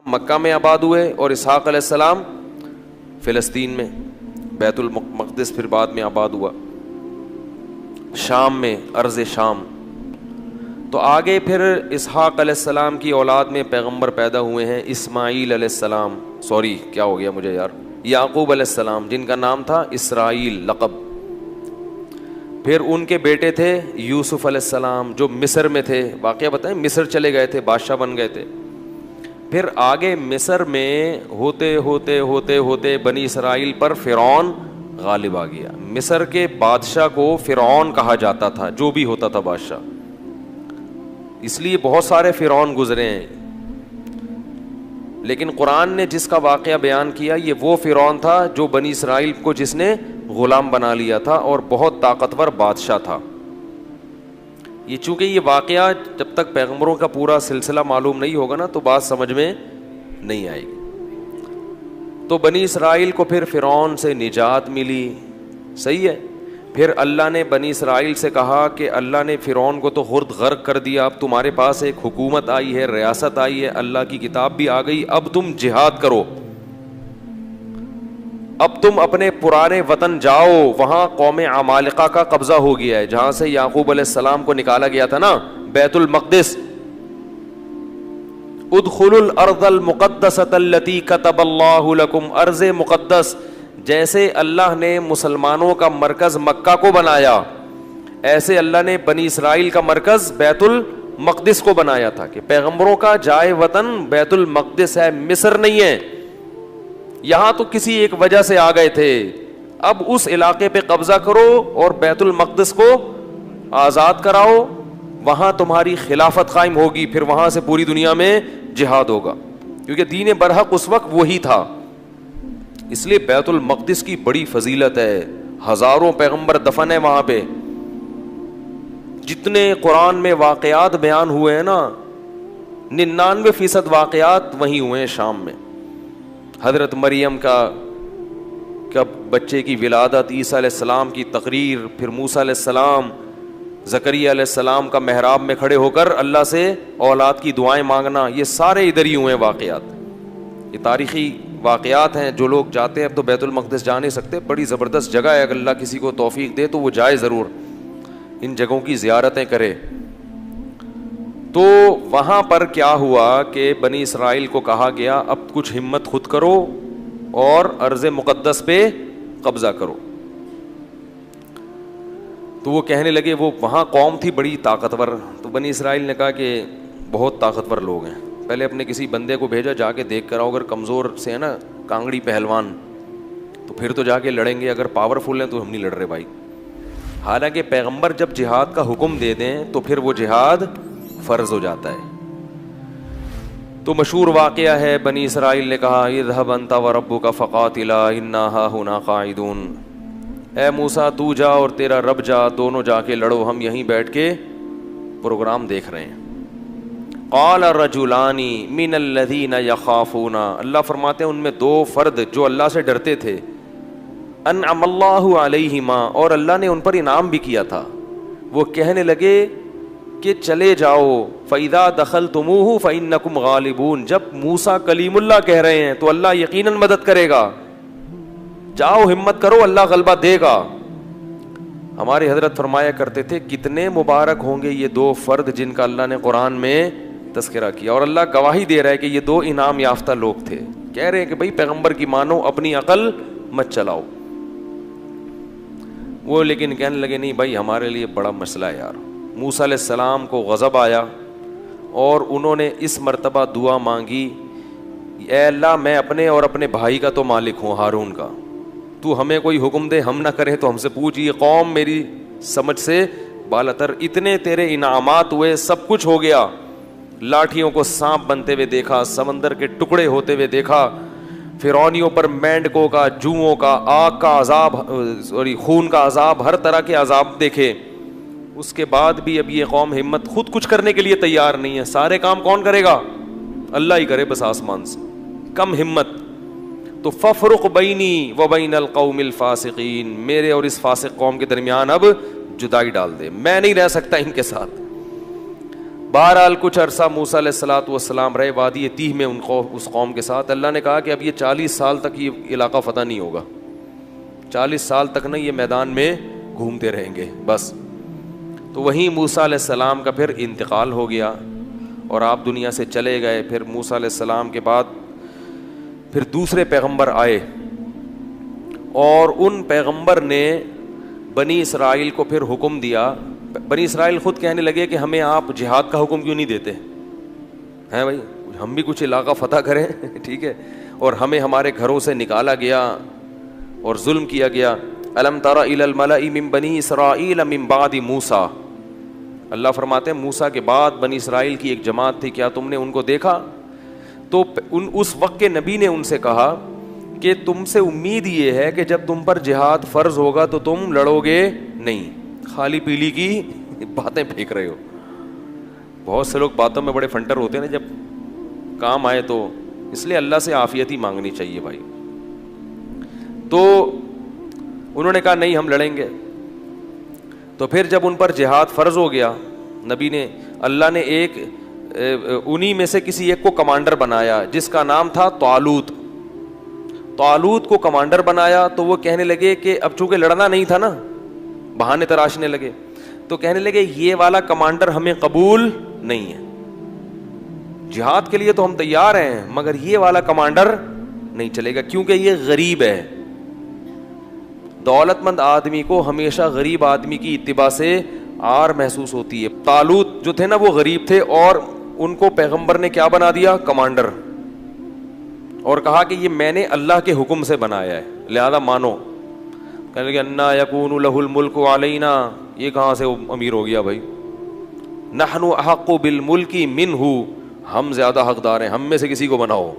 مکہ میں آباد ہوئے اور اسحاق علیہ السلام فلسطین میں، بیت المقدس پھر بعد میں آباد ہوا شام میں، ارض شام. تو آگے پھر اسحاق علیہ السلام کی اولاد میں پیغمبر پیدا ہوئے ہیں، اسماعیل علیہ السلام، کیا ہو گیا مجھے یار، یعقوب علیہ السلام جن کا نام تھا اسرائیل لقب. پھر ان کے بیٹے تھے یوسف علیہ السلام جو مصر میں تھے، واقعہ بتائیں، مصر چلے گئے تھے، بادشاہ بن گئے تھے. پھر آگے مصر میں ہوتے ہوتے ہوتے ہوتے بنی اسرائیل پر فرعون غالب آ گیا. مصر کے بادشاہ کو فرعون کہا جاتا تھا، جو بھی ہوتا تھا بادشاہ، اس لیے بہت سارے فرعون گزرے ہیں. لیکن قرآن نے جس کا واقعہ بیان کیا یہ وہ فرعون تھا جو بنی اسرائیل کو جس نے غلام بنا لیا تھا اور بہت طاقتور بادشاہ تھا. یہ چونکہ یہ واقعہ جب تک پیغمبروں کا پورا سلسلہ معلوم نہیں ہوگا نا تو بات سمجھ میں نہیں آئے گی. تو بنی اسرائیل کو پھر فرعون سے نجات ملی، صحیح ہے. پھر اللہ نے بنی اسرائیل سے کہا کہ اللہ نے فرعون کو تو خرد غرق کر دیا، اب تمہارے پاس ایک حکومت آئی ہے، ریاست آئی ہے، اللہ کی کتاب بھی آ گئی، اب تم جہاد کرو، اب تم اپنے پرانے وطن جاؤ. وہاں قوم عمالقہ کا قبضہ ہو گیا ہے، جہاں سے یعقوب علیہ السلام کو نکالا گیا تھا نا، بیت المقدس. ادخلوا الارض المقدسۃ التی کتب اللہ لکم، ارض مقدس، جیسے اللہ نے مسلمانوں کا مرکز مکہ کو بنایا ایسے اللہ نے بنی اسرائیل کا مرکز بیت المقدس کو بنایا تھا کہ پیغمبروں کا جائے وطن بیت المقدس ہے، مصر نہیں ہے. یہاں تو کسی ایک وجہ سے آ گئے تھے، اب اس علاقے پہ قبضہ کرو اور بیت المقدس کو آزاد کراؤ، وہاں تمہاری خلافت قائم ہوگی، پھر وہاں سے پوری دنیا میں جہاد ہوگا، کیونکہ دین برحق اس وقت وہی تھا. اس لیے بیت المقدس کی بڑی فضیلت ہے، ہزاروں پیغمبر دفن ہیں وہاں پہ. جتنے قرآن میں واقعات بیان ہوئے ہیں نا، 99% واقعات وہیں ہوئے ہیں شام میں. حضرت مریم کا بچے کی ولادت، عیسیٰ علیہ السلام کی تقریر، پھر موسیٰ علیہ السلام، زکریا علیہ السلام کا محراب میں کھڑے ہو کر اللہ سے اولاد کی دعائیں مانگنا، یہ سارے ادھر ہی ہوئے ہیں واقعات. یہ تاریخی واقعات ہیں. جو لوگ جاتے ہیں، اب تو بیت المقدس جا نہیں سکتے، بڑی زبردست جگہ ہے، اگر اللہ کسی کو توفیق دے تو وہ جائے ضرور، ان جگہوں کی زیارتیں کرے. تو وہاں پر کیا ہوا کہ بنی اسرائیل کو کہا گیا اب کچھ ہمت خود کرو اور ارض مقدس پہ قبضہ کرو. تو وہ کہنے لگے، وہ وہاں قوم تھی بڑی طاقتور، تو بنی اسرائیل نے کہا کہ بہت طاقتور لوگ ہیں، پہلے اپنے کسی بندے کو بھیجا جا کے دیکھ کر آؤ، اگر کمزور سے ہے نا کانگڑی پہلوان تو پھر تو جا کے لڑیں گے، اگر پاورفل ہیں تو ہم نہیں لڑ رہے بھائی. حالانکہ پیغمبر جب جہاد کا حکم دے دیں تو پھر وہ جہاد فرض ہو جاتا ہے. تو مشہور واقعہ ہے، بنی اسرائیل نے کہا اذهب انت وربك فقاتلا انا هاهنا قاعدون، اے موسیٰ تو جا اور تیرا رب جا، دونوں جا کے لڑو، ہم یہیں بیٹھ کے پروگرام دیکھ رہے ہیں. قال رجلان من الذين يخافون، اللہ فرماتے ہیں ان میں دو فرد جو اللہ سے ڈرتے تھے، انعم اللہ علیہما، اور اللہ نے ان پر انعام بھی کیا تھا، وہ کہنے لگے کہ چلے جاؤ، فَإِذَا دَخَلْتُمُوهُ فَإِنَّكُمْ غَالِبُونَ، جب موسیٰ کلیم اللہ کہہ رہے ہیں تو اللہ یقیناً مدد کرے گا، جاؤ ہمت کرو، اللہ غلبہ دے گا. ہمارے حضرت فرمایا کرتے تھے کتنے مبارک ہوں گے یہ دو فرد جن کا اللہ نے قرآن میں تذکرہ کیا، اور اللہ گواہی دے رہا ہے کہ یہ دو انعام یافتہ لوگ تھے. کہہ رہے ہیں کہ بھائی پیغمبر کی مانو، اپنی عقل مت چلاؤ. وہ لیکن کہنے لگے نہیں بھائی ہمارے لیے بڑا مسئلہ ہے یار. موسیٰ علیہ السلام کو غضب آیا اور انہوں نے اس مرتبہ دعا مانگی، اے اللہ میں اپنے اور اپنے بھائی کا تو مالک ہوں، ہارون کا، تو ہمیں کوئی حکم دے، ہم نہ کریں تو ہم سے پوچھ، یہ قوم میری سمجھ سے بالاتر، اتنے تیرے انعامات ہوئے، سب کچھ ہو گیا، لاٹھیوں کو سانپ بنتے ہوئے دیکھا، سمندر کے ٹکڑے ہوتے ہوئے دیکھا، فرعونیوں پر مینڈکوں کا، جوؤں کا، آگ کا عذاب، خون کا عذاب، ہر طرح کے عذاب دیکھے. اس کے بعد بھی اب یہ قوم ہمت خود کچھ کرنے کے لیے تیار نہیں ہے. سارے کام کون کرے گا؟ اللہ ہی کرے بس آسمان سے. کم ہمت. تو ففرق بینی و بین القوم الفاسقین، میرے اور اس فاسق قوم کے درمیان اب جدائی ڈال دے، میں نہیں رہ سکتا ان کے ساتھ. بہرحال کچھ عرصہ موسیٰ علیہ الصلوۃ والسلام رہے وادی تیہ میں اس قوم کے ساتھ. اللہ نے کہا کہ اب یہ 40 سال تک یہ علاقہ فتح نہیں ہوگا, 40 سال تک نا یہ میدان میں گھومتے رہیں گے بس. تو وہیں موسیٰ علیہ السلام کا پھر انتقال ہو گیا اور آپ دنیا سے چلے گئے. پھر موسیٰ علیہ السلام کے بعد پھر دوسرے پیغمبر آئے اور ان پیغمبر نے بنی اسرائیل کو پھر حکم دیا. بنی اسرائیل خود کہنے لگے کہ ہمیں آپ جہاد کا حکم کیوں نہیں دیتے ہیں بھائی, ہم بھی کچھ علاقہ فتح کریں ٹھیک ہے, اور ہمیں ہمارے گھروں سے نکالا گیا اور ظلم کیا گیا. الم تر الی الملأ من بنی اسرائیل من بعد موسیٰ, اللہ فرماتے ہیں موسیٰ کے بعد بنی اسرائیل کی ایک جماعت تھی, کیا تم نے ان کو دیکھا؟ تو اس وقت کے نبی نے ان سے کہا کہ تم سے امید یہ ہے کہ جب تم پر جہاد فرض ہوگا تو تم لڑو گے نہیں, خالی پیلی کی باتیں پھینک رہے ہو. بہت سے لوگ باتوں میں بڑے فنٹر ہوتے ہیں نا, جب کام آئے تو اس لیے اللہ سے عافیت ہی مانگنی چاہیے بھائی. تو انہوں نے کہا نہیں ہم لڑیں گے. تو پھر جب ان پر جہاد فرض ہو گیا, نبی نے, اللہ نے ایک انہی میں سے کسی ایک کو کمانڈر بنایا جس کا نام تھا طالوت. طالوت کو کمانڈر بنایا تو وہ کہنے لگے کہ اب چونکہ لڑنا نہیں تھا نا, بہانے تراشنے لگے, تو کہنے لگے یہ والا کمانڈر ہمیں قبول نہیں ہے, جہاد کے لیے تو ہم تیار ہیں مگر یہ والا کمانڈر نہیں چلے گا کیونکہ یہ غریب ہے. دولت مند آدمی کو ہمیشہ غریب آدمی کی اتباع سے آر محسوس ہوتی ہے. طالوت جو تھے نا وہ غریب تھے اور ان کو پیغمبر نے کیا بنا دیا؟ کمانڈر, اور کہا کہ یہ میں نے اللہ کے حکم سے بنایا ہے لہذا مانو. کہنے لگے انا یکون لہ الملک علینا, یہ کہاں سے امیر ہو گیا بھائی؟ نحن احق بالملک منہ, ہم زیادہ حقدار ہیں, ہم میں سے کسی کو بناؤ,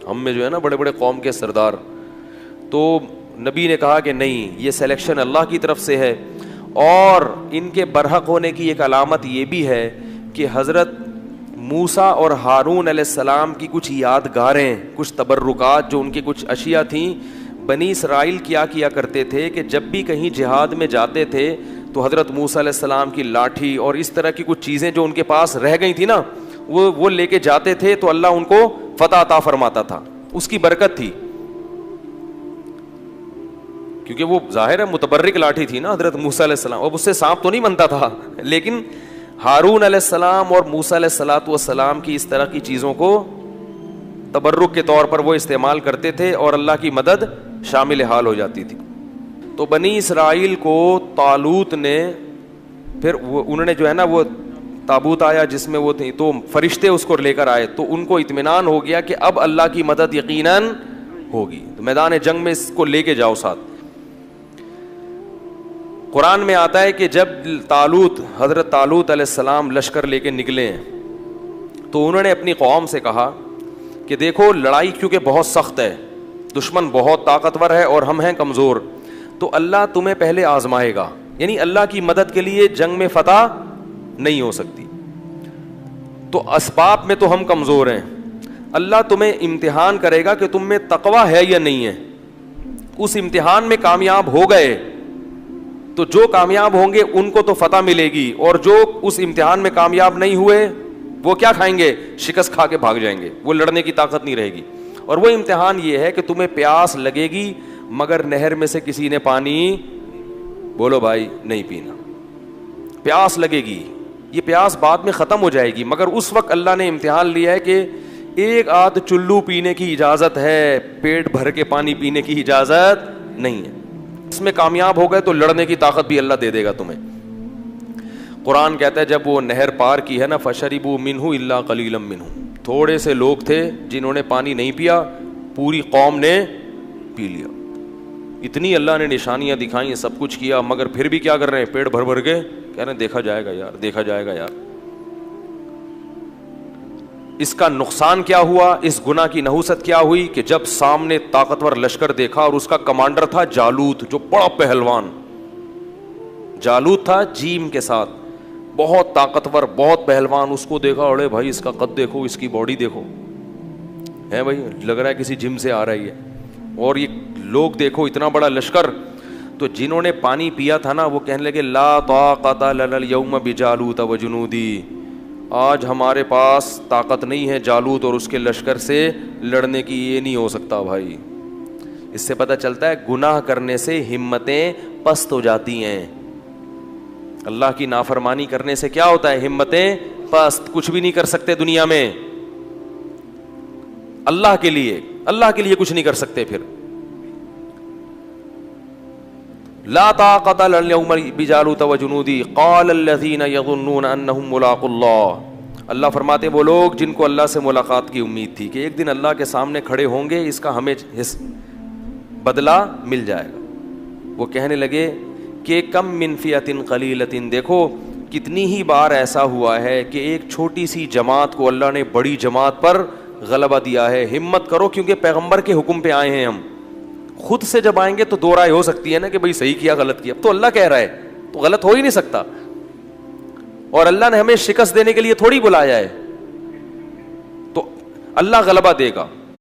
ہم میں جو ہے نا بڑے بڑے قوم کے سردار. تو نبی نے کہا کہ نہیں, یہ سلیکشن اللہ کی طرف سے ہے. اور ان کے برحق ہونے کی ایک علامت یہ بھی ہے کہ حضرت موسیٰ اور ہارون علیہ السلام کی کچھ یادگاریں, کچھ تبرکات, جو ان کی کچھ اشیاء تھیں. بنی اسرائیل کیا کرتے تھے کہ جب بھی کہیں جہاد میں جاتے تھے تو حضرت موسیٰ علیہ السلام کی لاٹھی اور اس طرح کی کچھ چیزیں جو ان کے پاس رہ گئی تھی نا, وہ لے کے جاتے تھے تو اللہ ان کو فتح عطا فرماتا تھا, اس کی برکت تھی. کیونکہ وہ ظاہر ہے متبرک لاٹھی تھی نا حضرت موسیٰ علیہ السلام, اب اس سے سانپ تو نہیں بنتا تھا, لیکن ہارون علیہ السلام اور موسیٰ علیہ الصلوۃ والسلام کی اس طرح کی چیزوں کو تبرک کے طور پر وہ استعمال کرتے تھے اور اللہ کی مدد شامل حال ہو جاتی تھی. تو بنی اسرائیل کو طالوت نے پھر انہوں نے جو ہے نا وہ تابوت آیا جس میں وہ تھی, تو فرشتے اس کو لے کر آئے, تو ان کو اطمینان ہو گیا کہ اب اللہ کی مدد یقیناً ہوگی, تو میدان جنگ میں اس کو لے کے جاؤ ساتھ. قرآن میں آتا ہے کہ جب حضرت طالوت علیہ السلام لشکر لے کے نکلے ہیں تو انہوں نے اپنی قوم سے کہا کہ دیکھو لڑائی کیونکہ بہت سخت ہے, دشمن بہت طاقتور ہے اور ہم ہیں کمزور, تو اللہ تمہیں پہلے آزمائے گا, یعنی اللہ کی مدد کے لیے جنگ میں فتح نہیں ہو سکتی. تو اسباب میں تو ہم کمزور ہیں, اللہ تمہیں امتحان کرے گا کہ تم میں تقویٰ ہے یا نہیں ہے. اس امتحان میں کامیاب ہو گئے تو جو کامیاب ہوں گے ان کو تو فتح ملے گی, اور جو اس امتحان میں کامیاب نہیں ہوئے وہ کیا کھائیں گے؟ شکست کھا کے بھاگ جائیں گے, وہ لڑنے کی طاقت نہیں رہے گی. اور وہ امتحان یہ ہے کہ تمہیں پیاس لگے گی مگر نہر میں سے کسی نے پانی, بولو بھائی, نہیں پینا. پیاس لگے گی, یہ پیاس بعد میں ختم ہو جائے گی, مگر اس وقت اللہ نے امتحان لیا ہے کہ ایک آدھ چلو پینے کی اجازت ہے, پیٹ بھر کے پانی پینے کی اجازت نہیں ہے. اس میں کامیاب ہو گئے تو لڑنے کی طاقت بھی اللہ دے دے گا تمہیں. قرآن کہتا ہے جب وہ نہر پار کی ہے نا, فشربوا منہ الا قلیلا منہ, تھوڑے سے لوگ تھے جنہوں نے پانی نہیں پیا, پوری قوم نے پی لیا. اتنی اللہ نے نشانیاں دکھائیں, سب کچھ کیا, مگر پھر بھی کیا کر رہے ہیں؟ پیٹ بھر بھر کے کہہ رہے ہیں دیکھا جائے گا یار, دیکھا جائے گا یار. اس کا نقصان کیا ہوا, اس گناہ کی نحوست کیا ہوئی کہ جب سامنے طاقتور لشکر دیکھا اور اس کا کمانڈر تھا جالوت, جو بڑا پہلوان جالوت تھا, جیم کے ساتھ, بہت طاقتور, بہت پہلوان, اس کو دیکھا, اڑے بھائی اس کا قد دیکھو, اس کی باڈی دیکھو, ہے بھائی لگ رہا ہے کسی جم سے آ رہی ہے, اور یہ لوگ دیکھو اتنا بڑا لشکر. تو جنہوں نے پانی پیا تھا نا وہ کہنے لگے لا طاقت لنا اليوم بجالوت وجنودی, آج ہمارے پاس طاقت نہیں ہے جالوت اور اس کے لشکر سے لڑنے کی, یہ نہیں ہو سکتا بھائی. اس سے پتہ چلتا ہے گناہ کرنے سے ہمتیں پست ہو جاتی ہیں. اللہ کی نافرمانی کرنے سے کیا ہوتا ہے؟ ہمتیں پست, کچھ بھی نہیں کر سکتے دنیا میں. اللہ کے لیے کچھ نہیں کر سکتے. پھر لا طاقت اليوم بجالوت وجنودی قال الذين يظنون انهم ملاقو اللہ. اللہ فرماتے وہ لوگ جن کو اللہ سے ملاقات کی امید تھی کہ ایک دن اللہ کے سامنے کھڑے ہوں گے, اس کا ہمیں بدلہ مل جائے گا, وہ کہنے لگے کہ کم من فئۃ قلیلۃ, دیکھو کتنی ہی بار ایسا ہوا ہے کہ ایک چھوٹی سی جماعت کو اللہ نے بڑی جماعت پر غلبہ دیا ہے. ہمت کرو, کیونکہ پیغمبر کے حکم پہ آئے ہیں ہم. خود سے جب آئیں گے تو دو رائے ہو سکتی ہے نا کہ بھائی صحیح کیا غلط کیا. اب تو اللہ کہہ رہا ہے تو غلط ہو ہی نہیں سکتا, اور اللہ نے ہمیں شکست دینے کے لیے تھوڑی بلایا ہے, تو اللہ غلبہ دے گا.